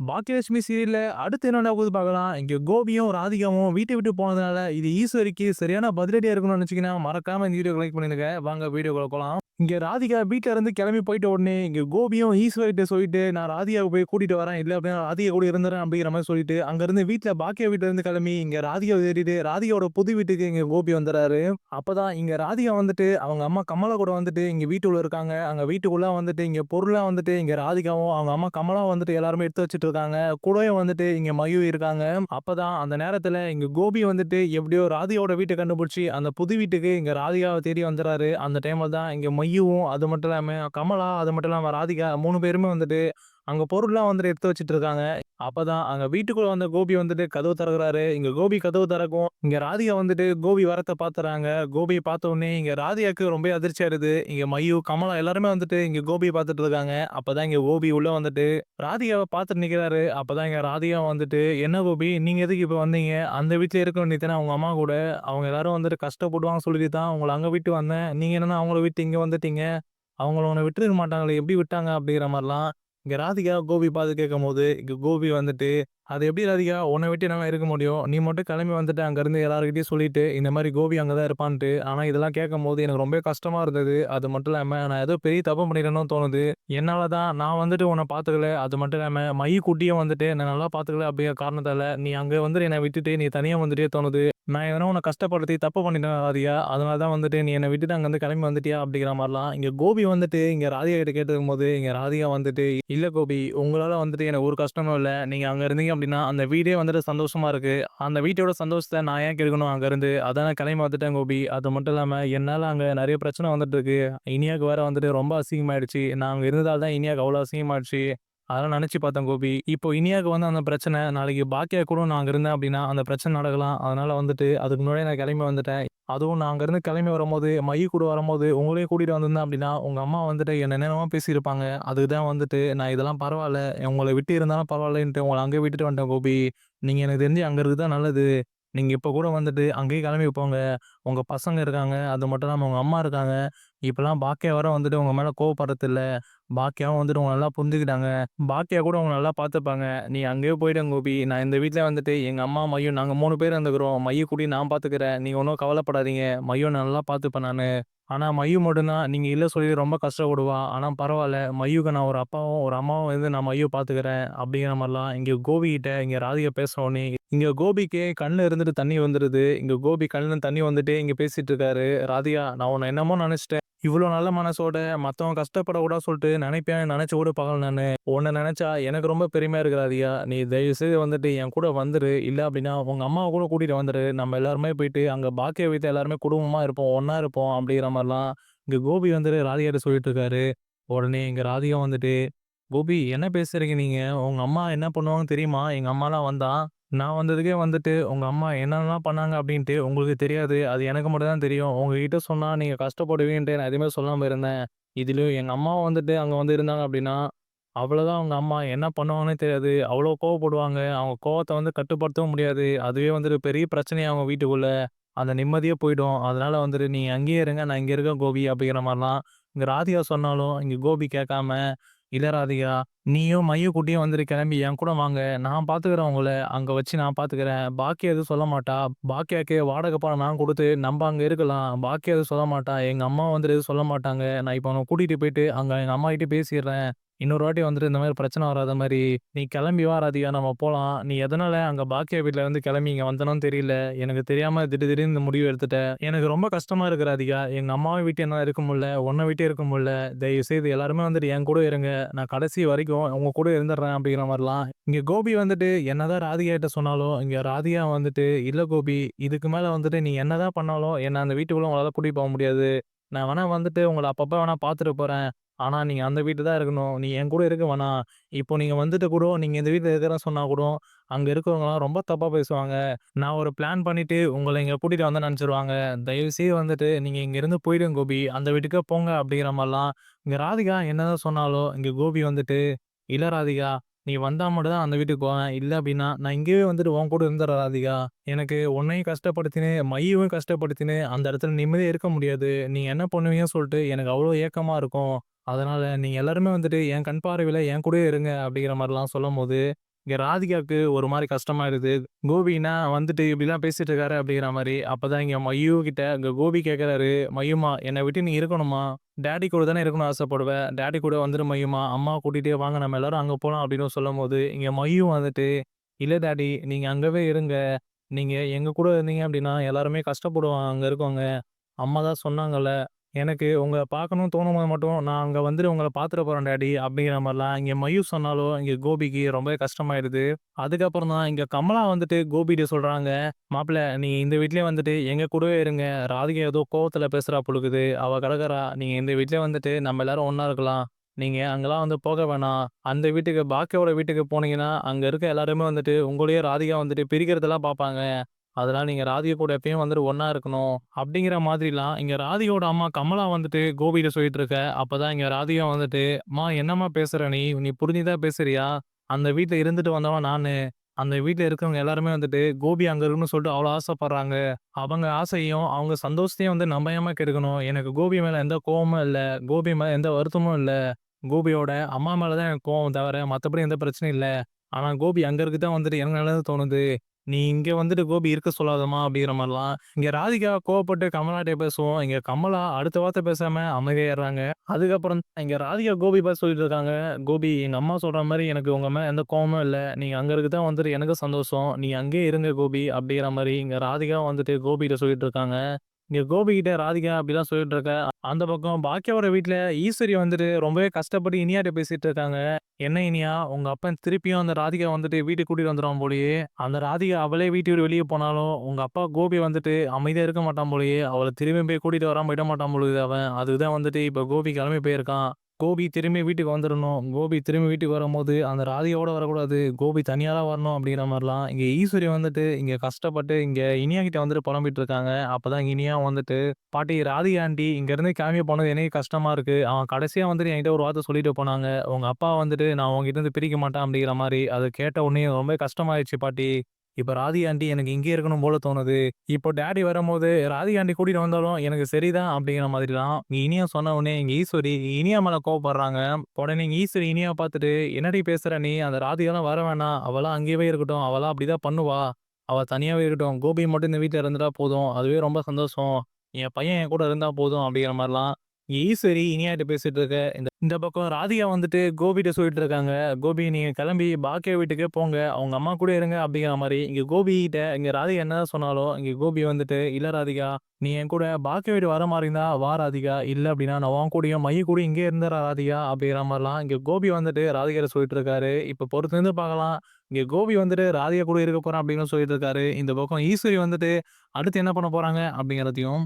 பாக்கியலட்சுமி சீரியல்ல அடுத்து என்ன நடக்குது பார்க்கலாம். இங்க கோபியும், ராதிகாவும் வீட்ட விட்டு போனதுனால, இது ஈஸ்வரிக்கு சரியான பதிலடியா இருக்கும்னு நினைச்சீங்கன்னா, மறக்காம இந்த வீடியோக்கு லைக் பண்ணிடுங்க. வாங்க வீடியோக்குள்ள போலாம். இங்க ராதிகா வீட்ல இருந்து கிளம்பி போயிட்ட உடனே, இங்க கோபியும் ஈஸ்வரிட்ட சொல்லிட்டு, "நான் ராதிகாவ போய் கூட்டிட்டு வரேன். இல்ல அப்படின்னா ராதிகா கூட இருந்துறேன்." அப்படிங்கிற மாரி சொல்லிட்டு, அங்கிருந்து வீட்ல பாக்கியா வீட்ல இருந்து கிளம்பி, இங்க ராதிகாவ தேடிட்டு, ராதிகாவோட புது வீட்டுக்கு இங்க கோபி வந்துறாரு. அப்பதான் இங்க ராதிகா வந்துட்டு, அவங்க அம்மா கமலா கூட வந்துட்டு இங்க வீட்டுக்குள்ள இருக்காங்க. அங்க வீட்டுக்குள்ள வந்துட்டு, இங்க பொருள்லாம் வந்துட்டு இங்க ராதிகாவும், அவங்க அம்மா கமலாவும் வந்துட்டு எல்லாருமே எடுத்து வச்சுட்டு இருக்காங்க. கூடவே வந்துட்டு இங்க மயு இருக்காங்க. அப்பதான் அந்த நேரத்துல இங்க கோபி வந்துட்டு எப்படியோ ராதிகாவோட வீட்ட கண்டுபிடிச்சு, அந்த புது வீட்டுக்கு இங்க ராதிகாவ தேடி வந்துறாரு. அந்த டைம்ல தான் இங்க மயுவும், அது மட்டும் இல்லாம கமலா, அது மட்டும் இல்லாம ராதிகா 3 பேருமே வந்துட்டு அங்க பொருள்லாம் வந்துட்டு எடுத்து வச்சுட்டு இருக்காங்க. அப்பதான் அங்க வீட்டுக்குள்ள வந்த கோபி வந்துட்டு கதவு திறக்குறாரு. இங்க கோபி கதவு திறக்கவும், இங்க ராதிகா வந்துட்டு கோபி வரத்த பாத்துறாங்க. கோபிய பார்த்த உடனே இங்க ராதிகாக்கு ரொம்ப அதிர்ச்சி ஆயிடுது. இங்க மயு, கமலா எல்லாருமே வந்துட்டு இங்க கோபிய பார்த்துட்டு இருக்காங்க. அப்பதான் இங்க கோபி உள்ள வந்துட்டு ராதிகாவ பார்த்துட்டு நிக்கிறாரு. அப்பதான் இங்க ராதிகா வந்துட்டு, "என்ன கோபி நீங்க எதுக்கு இப்ப வந்தீங்க? அந்த வீட்ல இருக்க வேண்டியது தானே உங்க அம்மா கூட. அவங்க எல்லாரும் வந்துட்டு கஷ்டப்படுவாங்கன்னு சொல்லிட்டு தான் உங்கள அங்க விட்டு வந்தேன். நீங்க என்னன்னா அவங்கள விட்டு இங்க வந்துட்டீங்க. அவங்கள உன்ன விட்டுருக்க மாட்டாங்களே! எப்படி விட்டாங்க?" அப்படிங்கிற மாரிலாம் இங்க ராதிகா கோபி பார்த்து கேட்கும்போது, இங்க கோபி வந்துட்டு, "அது எப்படி ராதிகா உன்ன விட்டு என்னால இருக்க முடியும்? நீ மட்டும் கிளம்பி வந்துட்டு அங்கருந்து எல்லார்கிட்டயும் சொல்லிட்டு, இந்த மாரி கோபி அங்க தான் இருப்பான்ட்டு." ஆனா இதெல்லாம் கேட்கும்போது எனக்கு ரொம்பவே கஷ்டமா இருந்தது. அது மட்டும் இல்லாம நான் ஏதோ பெரிய தப்பு பண்ணிட்டேனோன்னு தோணுது. என்னால தான் நான் வந்துட்டு உன்ன பார்த்துக்கல. அது மட்டும் இல்லாம மயி குட்டியும் வந்துட்டு என்ன நல்லா பார்த்துக்கல அப்படிங்கிற காரணத்தால, நீ அங்க வந்துட்டு என்ன விட்டுட்டு நீ தனியா வந்துட்டே தோணுது. நான் எதனா உன்ன கஷ்டப்படுத்தி தப்பு பண்ணிட்டேனா ராதிகா? அதனால தான் வந்துட்டு நீ என்ன விட்டுட்டு அங்கருந்து கிளம்பி வந்துட்டியா? அப்படிங்கிற மாரிலாம் இங்க கோபி வந்துட்டு இங்க ராதிகா கிட்ட கேட்டிருக்கும்போது, இங்க ராதிகா வந்துட்டு, "இல்ல கோபி, உங்களால வந்துட்டு எனக்கு ஒரு கஷ்டமும் இல்ல. நீங்க அங்க இருந்தீங்க அப்படின்னா, அந்த வீடே வந்துட்டு சந்தோஷமா இருக்கு. அந்த வீட்டோட சந்தோஷத்த நான் ஏன் கெடுக்கணும் அங்கருந்து? அதான் நான் கிளம்பி வந்துட்டேன் கோபி. அது மட்டும் இல்லாம என்னால அங்க நெறைய பிரச்சனை வந்துட்டு இருக்கு. இனியாக்கு வேற வந்துட்டு ரொம்ப அசிங்கமாயிடுச்சு. நான் அங்க இருந்ததால தான் இனியாக்கு அவ்வளோ அசிங்கமாயிடுச்சு. அதெல்லாம் நெனச்சு பார்த்தேன் கோபி. இப்போ இனியாக்கு வந்து அந்த பிரச்சனை, நாளைக்கு பாக்கியா கூட நான் அங்க இருந்தேன் அப்டின்னா, அந்த பிரச்சனை நடக்கலாம். அதனால வந்துட்டு அதுக்கு முன்னாடியே நான் கெளம்பி வந்துட்டேன். அதுவும் நான் அங்கருந்து கெளம்பி வரும்போது, மயி கூட வரும்போது, உங்களையும் கூட்டிட்டு வந்திருந்தேன் அப்டின்னா, உங்க அம்மா வந்துட்டு என்ன என்னென்னமோ பேசியிருப்பாங்க. அதுக்கு தான் வந்துட்டு நான் இதெல்லாம் பரவால்ல. உங்கள விட்டு இருந்தாலும் பரவாயில்லன்ட்டு உங்கள அங்கேயே விட்டுட்டு வந்துட்டேன் கோபி. நீங்க எனக்கு தெரிஞ்சு அங்க இருக்கிறது தான் நல்லது. நீங்க இப்ப கூட வந்துட்டு அங்கேயே கெளம்பி போங்க. உங்க பசங்க இருக்காங்க. அது மட்டும் இல்லாம உங்க அம்மா இருக்காங்க. இப்பலாம் பாக்கியா வேற வந்துட்டு உங்க மேல கோவப்படுறதில்ல. பாக்கியாவும் வந்துட்டு உங்கள நல்லா புரிஞ்சுக்கிட்டாங்க. பாக்கியா கூட உங்கள நல்லா பார்த்துப்பாங்க. நீ அங்கேயே போயிடுங்க கோபி. நான் இந்த வீட்ல வந்துட்டு எங்க அம்மா, மயு நாங்க 3 பேர் இருந்துக்கிறோம். மயு கூடயும் நான் பார்த்துக்கிறேன். நீங்க ஒண்ணும் கவலைப்படாதீங்க. மயுவ நல்லா பார்த்துப்பேன் நானு. ஆனா மயு மட்டும் தான் நீங்க இல்ல சொல்லி ரொம்ப கஷ்டப்படுவா. ஆனா பரவால்ல. மயுக்கு நான் ஒரு அப்பாவும், ஒரு அம்மாவும் இருந்து நான் மயுவ பார்த்துக்கிறேன். அப்படிங்கிற மாரிலாம் இங்க கோபி கிட்ட இங்க ராதிகா பேசுனோனே, இங்க கோபிக்கு கண்ல இருந்துட்டு தண்ணி வந்துருது. இங்க கோபி கண்ல தண்ணி வந்துட்டு இங்க பேசிட்டு இருக்காரு. "ராதிகா, நான் உன்ன என்னமோ நெனச்சுட்டேன். இவ்ளோ நல்ல மனசோட மத்தவங்க கஷ்டப்படக்கூடாது சொல்லிட்டு நினைப்பேன் நினைச்சு கூட பார்க்கல நானு. உன்ன நினைச்சா எனக்கு ரொம்ப பெருமையா இருக்கு ராதிகா. நீ தயவுசெய்து வந்துட்டு என் கூட வந்துரு. இல்ல அப்படின்னா உங்க அம்மாவ கூட கூட்டிட்டு வந்துரு. நம்ம எல்லாருமே போயிட்டு அங்க பாக்கியா வீட்ல எல்லாருமே குடும்பமா இருப்போம். ஒண்ணா இருப்போம்." அப்படிங்கிற மாரிலாம் இங்க கோபி வந்துட்டு ராதிகாட்ட சொல்லிட்டு இருக்காரு. உடனே இங்க ராதிகா வந்துட்டு, "கோபி என்ன பேசுறீங்க நீங்க? உங்க அம்மா என்ன பண்ணுவாங்கன்னு தெரியுமா? எங்க அம்மாலாம் வந்தா, நான் வந்ததுக்கே வந்துட்டு உங்க அம்மா என்னென்னலாம் பண்ணாங்க அப்டின்ட்டு உங்களுக்கு தெரியாது. அது எனக்கு மட்டும் தான் தெரியும். உங்ககிட்ட சொன்னா நீங்க கஷ்டப்படுவீங்கன்ட்டு நான் எதுவுமே சொல்லாம இருந்தேன். இதுலயும் எங்க அம்மாவும் வந்துட்டு அங்க வந்து இருந்தாங்க அப்டின்னா, அவ்வளோதான் உங்க அம்மா என்ன பண்ணுவாங்கன்னே தெரியாது. அவ்வளோ கோவப்படுவாங்க. அவங்க கோவத்த வந்து கட்டுப்படுத்தவும் முடியாது. அதுவே வந்துட்டு பெரிய பிரச்சனையாகும் வீட்டுக்குள்ள. அந்த நிம்மதியே போயிடும். அதனால வந்துட்டு நீங்க அங்கேயே இருங்க. நான் இங்க இருக்கேன் கோபி அப்டிங்கிற மாரிலாம் இங்க ராதிகா சொன்னாலும், இங்க கோபி கேட்காம, "இல்ல ராதிகா, நீயும் மயு குட்டியும் வந்துட்டு கிளம்பி என் கூட வாங்க. நான் பார்த்துக்கிறேன் உங்கள. அங்க வச்சு நான் பார்த்துக்கிறேன். பாக்கியா எதுவும் சொல்ல மாட்டா. பாக்கியாக்கு வாடகை பணம் நான் குடுத்து நம்ப அங்க இருக்கலாம். பாக்கியா எதுவும் சொல்ல மாட்டா. எங்க அம்மா வந்துட்டு எதுவும் சொல்ல மாட்டாங்க. நான் இப்ப அவன கூட்டிட்டு போயிட்டு அங்க எங்க அம்மாகிட்ட பேசிர்றேன். இன்னொரு வாட்டி வந்துட்டு இந்த மாரி பிரச்சனை வராத மாரி, நீ கிளம்பி வா ராதிகா நம்ம போலாம். நீ எதனால அங்க பாக்கியா வீட்ல இருந்து கிளம்பி இங்க வந்தனோன்னு தெரியல. எனக்கு தெரியாம திடீர்னு இந்த முடிவு எடுத்துட்ட. எனக்கு ரொம்ப கஷ்டமா இருக்கு ராதிகா. எங்க அம்மாவ விட்டு என்னால இருக்க முடியல. உன்ன விட்டு இருக்க முடியல. தயவுசெய்து எல்லாருமே வந்துட்டு என் கூட இருங்க. நான் கடைசி வரைக்கும் உங்க கூட இருந்துடுறேன்." அப்படிங்கிற மாரிலாம். இங்க கோபி வந்துட்டு என்னதான் ராதிகா கிட்ட சொன்னாலும், இங்க ராதிகா வந்துட்டு, "இல்ல கோபி, இதுக்கு மேல வந்துட்டு நீ என்னதான் பண்ணாலும் என்ன அந்த வீட்டுக்குள்ள உங்களால கூட்டிட்டு போக முடியாது. நான் வேணா வந்துட்டு உங்கள அப்பப்ப வேணா பார்த்துட்டு போறேன். ஆனா நீங்க அந்த வீட்ல தான் இருக்கணும். நீ என் கூட இருக்க வேணாம். இப்போ நீங்க வந்துட்டு கூட நீங்க இந்த வீட்ல இருக்கிறேன்னு சொன்னா கூட, அங்க இருக்கிறவங்கலாம் ரொம்ப தப்பா பேசுவாங்க. நான் ஒரு பிளான் பண்ணிட்டு உங்கள இங்க கூட்டிட்டு வந்தேன்னு நெனச்சுருவாங்க. தயவுசெய்து வந்துட்டு நீங்க இங்கருந்து போயிடுங்க கோபி. அந்த வீட்டுக்கே போங்க." அப்படிங்கிற மாரிலாம் இங்க ராதிகா என்னதான் சொன்னாலும், இங்க கோபி வந்துட்டு, "இல்ல ராதிகா, நீ வந்தா மட்டும் தான் அந்த வீட்டுக்கு போவேன். இல்ல அப்டின்னா, நான் இங்கேயே வந்துட்டு உன் கூட இருந்துர்றேன் ராதிகா. எனக்கு உன்னையும் கஷ்டப்படுத்தினு, மயியவும் கஷ்டப்படுத்தினு அந்த இடத்துல நிம்மதியா இருக்க முடியாது. நீங்க என்ன பண்ணுவீங்கன்னு சொல்லிட்டு எனக்கு அவ்ளோ ஏக்கமா இருக்கும். அதனால நீங்க எல்லாருமே வந்துட்டு என் கண் பார்வையில என் கூடயே இருங்க." அப்படிங்கிற மாரிலாம் சொல்லும்போது, இங்க ராதிகாவுக்கு ஒரு மாரி கஷ்டமாயிடுது. கோபி என்ன வந்துட்டு இப்படிலாம் பேசிட்டு இருக்காரு அப்படிங்கிற மாரி. அப்பதான் இங்க மயு கிட்ட இங்க கோபி கேட்கறாரு, "மயுமா என்னை விட்டு நீ இருக்கணுமா? டாடி கூட தானே இருக்கணும்னு ஆசைப்படுவ. டாடி கூட வந்துரு மயுமா. அம்மாவ கூட்டிட்டே வாங்க நம்ம எல்லாரும் அங்க போலாம்" அப்படின்னு சொல்லும்போது, இங்க மயு வந்துட்டு, "இல்ல டாடி நீங்க அங்கவே இருங்க. நீங்க எங்க கூட இருந்தீங்க அப்படின்னா எல்லாருமே கஷ்டப்படுவாங்க அங்க இருக்கவங்க. அம்மா தான் சொன்னாங்கல்ல. எனக்கு உங்கள பார்க்கணும்னு தோணும்போது மட்டும் நான் அங்க வந்துட்டு உங்கள பார்த்துட்டு போறேன் டாடி" அப்படிங்கிற மாரிலாம் இங்க மயு சொன்னாலும், இங்க கோபிக்கு ரொம்பவே கஷ்டமாயிடுது. அதுக்கப்புறம் தான் இங்க கமலா வந்துட்டு கோபிட்ட சொல்றாங்க, "மாப்பிள நீங்க இந்த வீட்லயே வந்துட்டு எங்க கூடவே இருங்க. ராதிகா ஏதோ கோவத்துல பேசுறா போலருக்குது. அவ கிடக்குறா. நீங்க இந்த வீட்லயே வந்துட்டு நம்ம எல்லாரும் ஒண்ணா இருக்கலாம். நீங்க அங்கலாம் வந்து போக வேணாம். அந்த வீட்டுக்கு பாக்கியாவோட வீட்டுக்கு போனீங்கன்னா, அங்க இருக்க எல்லாருமே வந்துட்டு உங்களையும் ராதிகா வந்துட்டு பிரிக்கிறதெல்லாம் பார்ப்பாங்க. அதனால நீங்க ராதிகா கூட எப்பயும் வந்துட்டு ஒண்ணா இருக்கணும்." அப்படிங்கிற மாதிரிலாம் இங்க ராதிகாவோட அம்மா கமலா வந்துட்டு கோபிட்ட சொல்லிட்டு இருக்க. அப்பதான் இங்க ராதிகா வந்துட்டு, "அம்மா என்னம்மா பேசுற நீ? நீ புரிஞ்சு தான் பேசுறியா? அந்த வீட்ல இருந்துட்டு வந்தவன் நானு. அந்த வீட்ல இருக்கவங்க எல்லாருமே வந்துட்டு கோபி அங்க இருக்கணும்னு சொல்லிட்டு அவ்வளோ ஆசைப்படுறாங்க. அவங்க ஆசையும், அவங்க சந்தோஷத்தையும் வந்து நம்ம ஏம்மா கெடுக்கணும்? எனக்கு கோபி மேல எந்த கோவமும் இல்ல. கோபி மேல எந்த வருத்தமும் இல்ல. கோபியோட அம்மா மேல தான் எனக்கு கோவம் தவிர, மத்தபடி எந்த பிரச்சனையும் இல்ல. ஆனா கோபி அங்க இருக்க தான் வந்துட்டு எனக்கு நல்லது தோணுது. நீ இங்க வந்துட்டு கோபி இருக்க சொல்லாதம்மா" அப்படிங்கிற மாரிலாம் இங்க ராதிகா கோவப்பட்டு கமலாட்ட பேசவும், இங்க கமலா அடுத்த வார்த்தை பேசாம அமைதியாயிடுறாங்க. அதுக்கப்புறம் இங்க ராதிகா கோபி பார்த்து சொல்லிட்டு இருக்காங்க, "கோபி எங்க அம்மா சொல்ற மாரி எனக்கு உங்க மேல எந்த கோவமும் இல்ல. நீங்க அங்க இருக்க தான் வந்துட்டு எனக்கு சந்தோஷம். நீங்க அங்கேயே இருங்க கோபி" அப்படிங்கிற மாரி இங்க ராதிகா வந்துட்டு கோபிட்ட சொல்லிட்டு இருக்காங்க. இங்க கோபி கிட்ட ராதிகா அப்படிலாம் சொல்லிட்டு இருக்க. அந்த பக்கம் பாக்கியாவோட வீட்ல ஈஸ்வரி வந்துட்டு ரொம்பவே கஷ்டப்பட்டு இனியாட்ட பேசிட்டு இருக்காங்க. "என்ன இனியா, உங்க அப்பன் திருப்பியும் அந்த ராதிகா வந்துட்டு வீட்டுக்கு கூட்டிட்டு வந்துருவான் போலயே. அந்த ராதிகா அவளே வீட்ட விட்டு வெளிய போனாலும், உங்க அப்பா கோபி வந்துட்டு அமைதியா இருக்க மாட்டான் போலயே. அவள திரும்பியும் போய் கூட்டிட்டு வராம விட மாட்டான் போலருக்குது அவன். அதுக்கு தான் வந்துட்டு இப்ப கோபி கிளம்பி போயிருக்கான். கோபி திரும்பி வீட்டுக்கு வந்துரணும். கோபி திரும்பி வீட்டுக்கு வரும்போது அந்த ராதிகாவோட வரக்கூடாது. கோபி தனியா தான் வரணும்" அப்படிங்கிற மாரிலாம் இங்க ஈஸ்வரி வந்துட்டு இங்க கஷ்டப்பட்டு இங்க இனியா கிட்ட வந்துட்டு புலம்பிட்டு இருக்காங்க. அப்பதான் இனியா வந்துட்டு, "பாட்டி ராதிகா ஆன்டி இங்கருந்து கிளம்பி போனது எனக்கே கஷ்டமா இருக்கு. அவன் கடைசியா வந்துட்டு என்கிட்ட ஒரு வார்த்தை சொல்லிட்டு போனாங்க. உங்க அப்பா வந்துட்டு நான் உன்கிட்ட இருந்து பிரிக்க மாட்டேன் அப்படிங்கிற மாரி. அத கேட்ட உடனே ரொம்ப கஷ்டமாயிருச்சு பாட்டி. இப்ப ராதிகா ஆன்டி எனக்கு இங்கேயே இருக்கணும் போல தோணுது. இப்போ டாடி வரும்போது ராதிகா ஆன்டி கூட்டிட்டு வந்தாலும் எனக்கு சரிதான்" அப்படிங்கிற மாதிரிலாம் இனியா சொன்ன உடனே இங்க ஈஸ்வரி இனியா மேல கோவப்படுறாங்க. உடனே இங்க ஈஸ்வரி இனியாவ பார்த்துட்டு, "என்னடி பேசுற நீ? அந்த ராதிகாலாம் வர வேணாம். அவலாம் அங்கேயே இருக்கட்டும். அவலாம் அப்படிதான் பண்ணுவா. அவ தனியாவே இருக்கட்டும். கோபி மட்டும் இந்த வீட்ல இருந்துட்டா போதும். அதுவே ரொம்ப சந்தோஷம். என் பையன் என் கூட இருந்தா போதும்" அப்படிங்கிற மாரிலாம் ஈஸ்வரி இனியாட்ட பேசிட்டு இருக்க. இந்த இந்த பக்கம் ராதிகா வந்துட்டு கோபிட்ட சொல்லிட்டு இருக்காங்க. "கோபி நீங்க கிளம்பி பாக்கியா வீட்டுக்கே போங்க. அவங்க அம்மா கூட இருங்க" அப்படிங்கிற மாரி. இங்க கோபிகிட்ட இங்க ராதிகா என்னதான் சொன்னாலும், இங்க கோபி வந்துட்டு, "இல்ல ராதிகா, நீ என் கூட பாக்கியா வீடு வர மாரி இருந்தா வா ராதிகா. இல்ல அப்படின்னா நான் உன் கூடயும் மயி கூடயும் இங்கேயே இருந்துர்றேன் ராதிகா" அப்படிங்கிற மாரிலாம் இங்க கோபி வந்துட்டு ராதிகாட்ட சொல்லிட்டு இருக்காரு. இப்ப பொறுத்திருந்து பார்க்கலாம். இங்க கோபி வந்துட்டு ராதிகா கூட இருக்க போறேன் அப்படின்னு சொல்லிட்டு இருக்காரு. இந்த பக்கம் ஈஸ்வரி வந்துட்டு அடுத்து என்ன பண்ண போறாங்க அப்படிங்கிறதையும்